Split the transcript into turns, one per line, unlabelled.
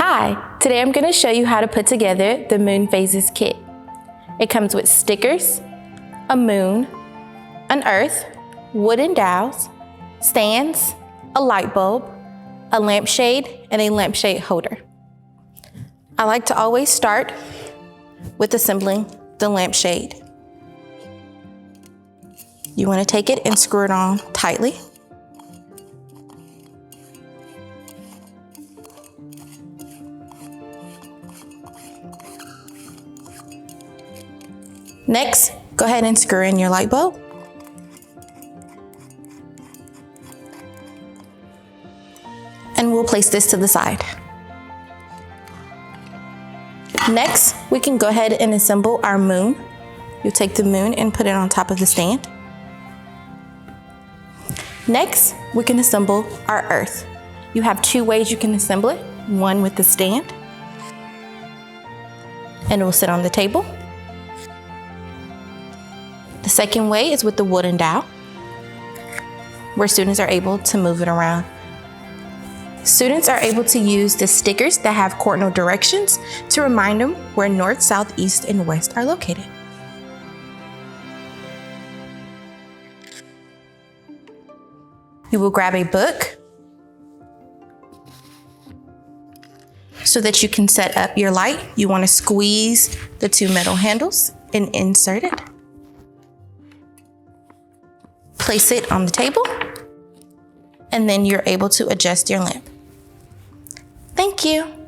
Hi, today I'm going to show you how to put together the Moon Phases kit. It comes with stickers, a moon, an earth, wooden dowels, stands, a light bulb, a lampshade, and a lampshade holder. I like to always start with assembling the lampshade. You want to take it and screw it on tightly. Next, go ahead and screw in your light bulb. And we'll place this to the side. Next, we can go ahead and assemble our moon. You'll take the moon and put it on top of the stand. Next, we can assemble our earth. You have two ways you can assemble it. One with the stand, and it will sit on the table. The second way is with the wooden dowel, where students are able to move it around. Students are able to use the stickers that have cardinal directions to remind them where north, south, east, and west are located. You will grab a book so that you can set up your light. You want to squeeze the two metal handles and insert it. Place it on the table, and then you're able to adjust your lamp. Thank you.